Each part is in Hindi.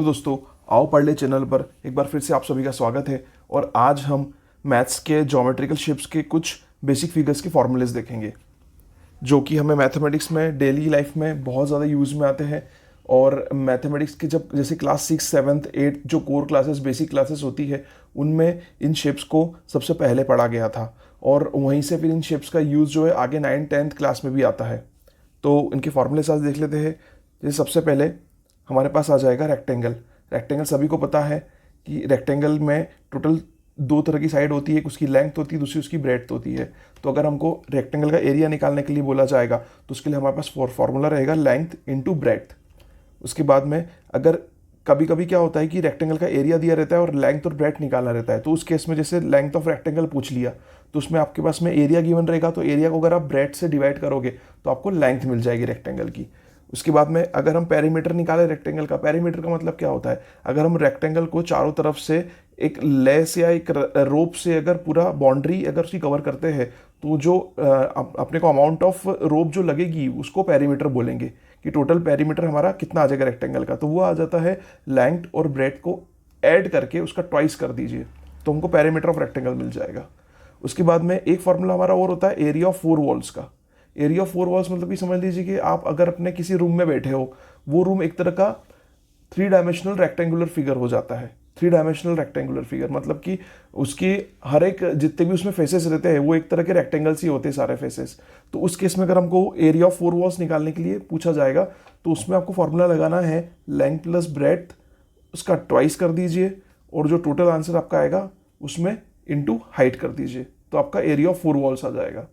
दोस्तों, आओ पढ़ ले चैनल पर एक बार फिर से आप सभी का स्वागत है। और आज हम मैथ्स के ज्योमेट्रिकल शेप्स के कुछ बेसिक फिगर्स के फॉर्मूलेस देखेंगे जो कि हमें मैथमेटिक्स में डेली लाइफ में बहुत ज़्यादा यूज़ में आते हैं। और मैथमेटिक्स के जब जैसे क्लास 6, 7, 8 जो कोर क्लासेस बेसिक क्लासेस होती है उनमें इन शेप्स को सबसे पहले पढ़ा गया था और वहीं से फिर इन शेप्स का यूज़ जो है आगे 9th 10th क्लास में भी आता है। तो इनके फॉर्मूलेस आज देख लेते हैं। जैसे सबसे पहले हमारे पास आ जाएगा रेक्टेंगल। रेक्टेंगल सभी को पता है कि रेक्टेंगल में टोटल दो तरह की साइड होती है, एक उसकी लेंथ होती है, दूसरी उसकी ब्रेड्थ होती है। तो अगर हमको रेक्टेंगल का एरिया निकालने के लिए बोला जाएगा तो उसके लिए हमारे पास फॉर्मूला रहेगा लेंथ इंटू ब्रेड्थ। उसके बाद में अगर कभी कभी क्या होता है कि रेक्टेंगल का एरिया दिया रहता है और लेंथ और ब्रेड्थ निकालना रहता है, तो उस केस में जैसे लेंथ ऑफ रेक्टेंगल पूछ लिया तो उसमें आपके पास में एरिया गिवन रहेगा, तो एरिया को अगर आप ब्रेड्थ से डिवाइड करोगे तो आपको लेंथ मिल जाएगी रेक्टेंगल की। उसके बाद में अगर हम पेरीमीटर निकालें रेक्टेंगल का, पेरीमीटर का मतलब क्या होता है, अगर हम रेक्टेंगल को चारों तरफ से एक लेस या एक रोप से अगर पूरा बाउंड्री अगर उसकी कवर करते हैं तो जो अपने को अमाउंट ऑफ रोप जो लगेगी उसको पेरीमीटर बोलेंगे कि टोटल पेरीमीटर हमारा कितना आ जाएगा रेक्टेंगल का। तो वो आ जाता है लेंथ और ब्रेड्थ को ऐड करके उसका ट्वाइस कर दीजिए तो हमको पेरीमीटर ऑफ रेक्टेंगल मिल जाएगा। उसके बाद में एक फॉर्मूला हमारा और होता है एरिया ऑफ 4 वॉल्स का। एरिया ऑफ 4 वॉल्स मतलब कि समझ लीजिए कि आप अगर अपने किसी रूम में बैठे हो, वो रूम एक तरह का 3 डायमेंशनल रेक्टेंगुलर फिगर हो जाता है। 3 डायमेंशनल रेक्टेंगुलर फिगर मतलब कि उसकी हर एक जितने भी उसमें फेसेस रहते हैं वो एक तरह के रेक्टेंगल्स ही होते हैं सारे फेसेस। तो उस केस में अगर हमको एरिया ऑफ 4 वॉल्स निकालने के लिए पूछा जाएगा तो उसमें आपको फॉर्मूला लगाना है लेंथ प्लस ब्रेड्थ, उसका ट्वाइस कर दीजिए और जो टोटल आंसर आपका आएगा उसमें इंटू हाइट कर दीजिए, तो आपका एरिया ऑफ 4 वॉल्स आ जाएगा।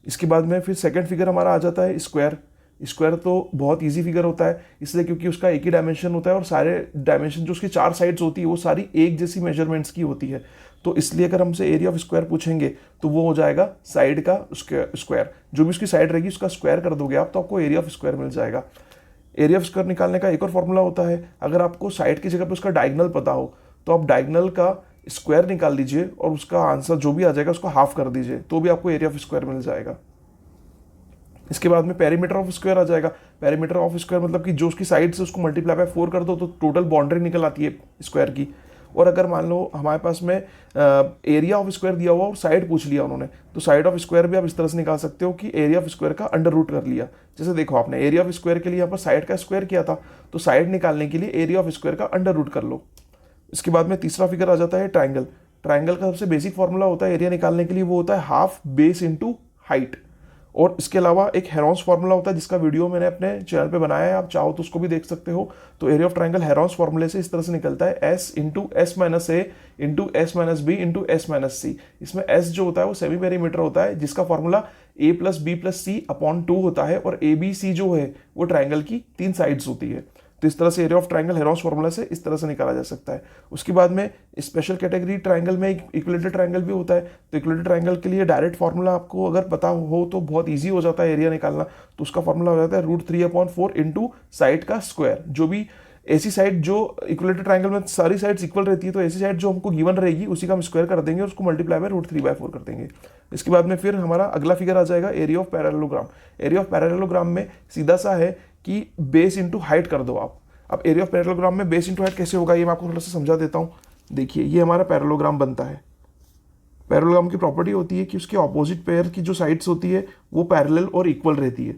इसके बाद में फिर सेकंड फिगर हमारा आ जाता है स्क्वायर। स्क्वायर तो बहुत इजी फिगर होता है इसलिए क्योंकि उसका एक ही डायमेंशन होता है और सारे डायमेंशन जो उसकी 4 साइड्स होती है वो सारी एक जैसी मेजरमेंट्स की होती है। तो इसलिए अगर हमसे एरिया ऑफ स्क्वायर पूछेंगे तो वो हो जाएगा साइड का स्क्वायर, जो भी उसकी साइड रहेगी उसका स्क्वायर कर दोगे आप तो आपको एरिया ऑफ स्क्वायर मिल जाएगा। एरिया ऑफ स्क्वायर निकालने का एक और फॉर्मूला होता है, अगर आपको साइड की जगह पर उसका डायगनल पता हो तो आप डायगनल का स्क्वायर निकाल लीजिए और उसका आंसर जो भी आ जाएगा उसको हाफ कर दीजिए तो भी आपको एरिया ऑफ स्क्वायर मिल जाएगा। इसके बाद में पेरीमीटर ऑफ स्क्वायर आ जाएगा। पेरीमीटर ऑफ स्क्वायर मतलब कि जो उसकी साइड से उसको मल्टीप्लाई बाय 4 कर दो तो टोटल बाउंड्री निकल आती है स्क्वायर की। और अगर मान लो हमारे पास में एरिया ऑफ स्क्वायर दिया हुआ और साइड पूछ लिया उन्होंने, तो साइड ऑफ स्क्वायर भी आप इस तरह से निकाल सकते हो कि एरिया ऑफ स्क्वायर का अंडर रूट कर लिया। जैसे देखो आपने एरिया ऑफ स्क्वायर के लिए यहाँ पर साइड का स्क्वायर किया था, तो साइड निकालने के लिए एरिया ऑफ स्क्वायर का अंडर रूट कर लो। इसके बाद में तीसरा फिगर आ जाता है ट्राइंगल। ट्राइंगल का सबसे बेसिक फॉर्मूला होता है एरिया निकालने के लिए, वो होता है हाफ बेस इंटू हाइट। और इसके अलावा एक हेरोंस फार्मूला होता है जिसका वीडियो मैंने अपने चैनल पे बनाया है, आप चाहो तो उसको भी देख सकते हो। तो एरिया ऑफ ट्राइंगल हेरोंस फार्मूले से इस तरह से निकलता है S into S minus A into S minus B into S minus C. इसमें एस जो होता है वो सेमी पेरीमीटर होता है जिसका फॉर्मूला ए प्लस बी प्लस सी अपॉन 2 होता है और ए बी सी जो है वो ट्राइंगल की 3 साइड्स होती है। तो इस तरह से area of triangle Herons formula से इस तरह से निकाला जा सकता है। उसके बाद में स्पेशल कैटेगरी ट्राइंगल में इक्विलेटरल ट्राइंगल भी होता है। तो इक्विलेटरल ट्राइंगल के लिए डायरेक्ट फार्मूला आपको अगर पता हो तो बहुत इजी हो जाता है एरिया निकालना। तो उसका फार्मूला हो जाता है √3/4 इंटू साइड का स्क्वायर। जो भी ऐसी साइड जो इक्विलेटरल ट्राइंगल में सारी साइड्स इक्वल रहती है तो ऐसी साइड जो हमको गिवन रहेगी उसी का हम स्क्वायर कर देंगे और उसको मल्टीप्लाई बाय √3/4 कर देंगे। इसके बाद में फिर हमारा अगला फिगर आ जाएगा area of parallelogram. Area of parallelogram में सीधा सा है कि बेस इंटू हाइट कर दो आप। अब एरिया ऑफ पैरेललोग्राम में बेस इंटू हाइट कैसे होगा ये मैं आपको थोड़ा सा समझा देता हूँ। देखिए ये हमारा पैरेललोग्राम बनता है। पैरेललोग्राम की प्रॉपर्टी होती है कि उसके ऑपोजिट पेयर की जो साइड्स होती है वो पैरेलल और इक्वल रहती है।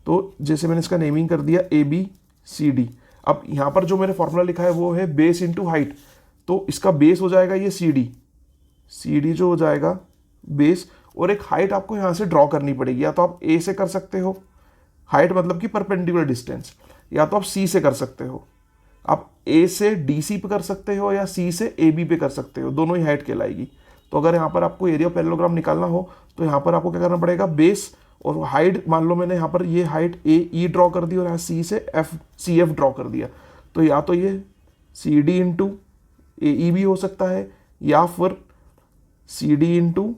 तो जैसे मैंने इसका नेमिंग कर दिया ABCD। अब यहाँ पर जो मैंने फॉर्मूला लिखा है वो है बेस इंटू हाइट, तो इसका बेस हो जाएगा ये CD जो हो जाएगा बेस, और एक हाइट आपको यहाँ से ड्रॉ करनी पड़ेगी। या तो आप A से कर सकते हो, हाइट मतलब कि परपेंडिकुलर डिस्टेंस, या तो आप C से कर सकते हो। आप A से DC पे कर सकते हो या C से AB पे कर सकते हो, दोनों ही हाइट कहलाएगी। तो अगर यहाँ पर आपको एरिया पैरेललोग्राम निकालना हो तो यहाँ पर आपको क्या करना पड़ेगा, बेस और हाइट मान लो मैंने यहाँ पर ये हाइट AE ड्रॉ कर दी और यहाँ C से CF ड्रॉ कर दिया, तो या तो ये CD इंटू AE भी हो सकता है या फिर CD इंटू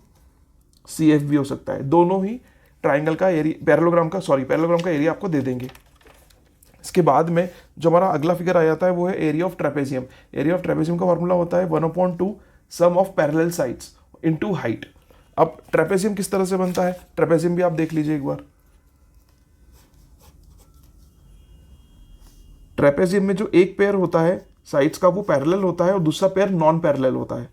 CF भी हो सकता है। दोनों ही ट्राइंगल का एरिया पैरेललोग्राम का एरिया आपको दे देंगे। इसके बाद में जो हमारा अगला फिगर आ जाता है वो है area of trapezium. Area of trapezium का फॉर्मूला होता है 1/2 sum of parallel sides into height. अब ट्रेपेजियम किस तरह से बनता है, ट्रेपेजियम भी आप देख लीजिए एक बार। ट्रेपेजियम में जो एक पेयर होता है साइड्स का वो पैरेलल होता है और दूसरा पेयर नॉन पैरेलल होता है।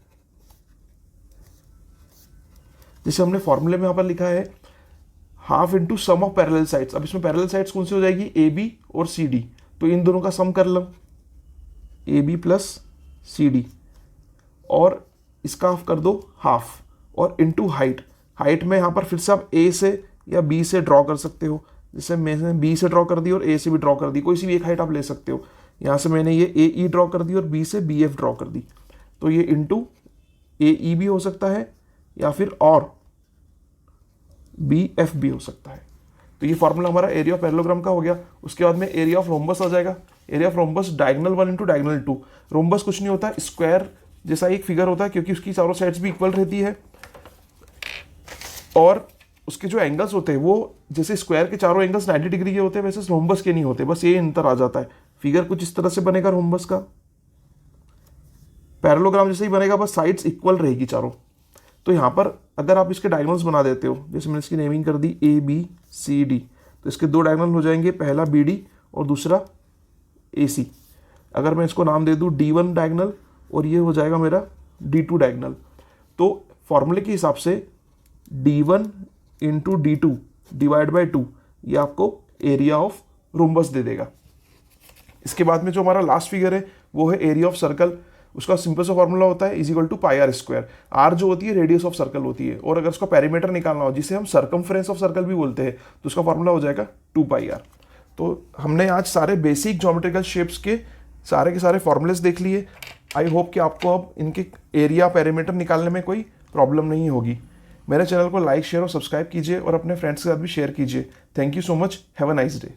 जैसे हमने फॉर्मूले में यहाँ पर लिखा है half into sum of parallel sides. अब इसमें पैरेलल साइड्स कौन सी हो जाएगी, ए बी और सी डी, तो इन दोनों का सम कर लो, A B plus C D, और इसका हाफ कर दो हाफ, और इनटू हाइट। हाइट में यहाँ पर फिर से आप ए से या बी से ड्रॉ कर सकते हो। जैसे मैंने बी से ड्रॉ कर दी और ए से भी ड्रॉ कर दी, कोई सी भी एक हाइट आप ले सकते हो। यहाँ से मैंने ये ए ई ड्रॉ कर दी और बी से बी एफ ड्रॉ कर दी, तो ये इनटू ए ई भी हो सकता है या फिर और बी एफ भी हो सकता है। तो ये फॉर्मूला हमारा एरिया ऑफ पैरेललोग्राम का हो गया। उसके बाद में एरिया ऑफ रोम्बस आ जाएगा। Area of rhombus diagonal 1 into diagonal 2। Rhombus कुछ नहीं होता, स्क्वायर जैसा एक फिगर होता है, क्योंकि उसकी चारों साइड्स भी इक्वल रहती है और उसके जो एंगल्स होते हैं वो जैसे स्क्वायर के चारों एंगल्स 90 डिग्री के होते हैं, वैसे रोम्बस के नहीं होते। बस ये अंतर आ जाता है। फिगर कुछ इस तरह से बनेगा रोम्बस का, पैरेललोग्राम जैसे ही बनेगा, बस साइड्स इक्वल रहेगी चारों। तो यहाँ पर अगर आप इसके डायगोनल्स बना देते हो, जैसे मैंने इसकी नेमिंग कर दी ए बी सी डी, तो इसके दो डायगोनल हो जाएंगे, पहला बी डी और दूसरा ए सी। अगर मैं इसको नाम दे दूँ D1 डायगोनल और ये हो जाएगा मेरा D2 डायगोनल, तो फॉर्मूले के हिसाब से D1 into D2 divide by 2 ये आपको एरिया ऑफ रोम्बस दे देगा। इसके बाद में जो हमारा लास्ट फिगर है वो है एरिया ऑफ सर्कल। उसका सिंपल सा फॉर्मूला होता है is equal to pi R square. R जो होती है रेडियस ऑफ सर्कल होती है, और अगर उसका पेरीमीटर निकालना हो जिसे हम सर्कमफ्रेंस ऑफ सर्कल भी बोलते हैं, तो उसका फॉर्मूला हो जाएगा 2 पाई आर। तो हमने आज सारे बेसिक ज्योमेट्रिकल शेप्स के सारे फॉर्मूलेस देख लिए। आई होप कि आपको अब इनके एरिया पेरीमीटर निकालने में कोई प्रॉब्लम नहीं होगी। मेरे चैनल को लाइक शेयर और सब्सक्राइब कीजिए और अपने फ्रेंड्स के साथ भी शेयर कीजिए। Thank you so much, have a nice day.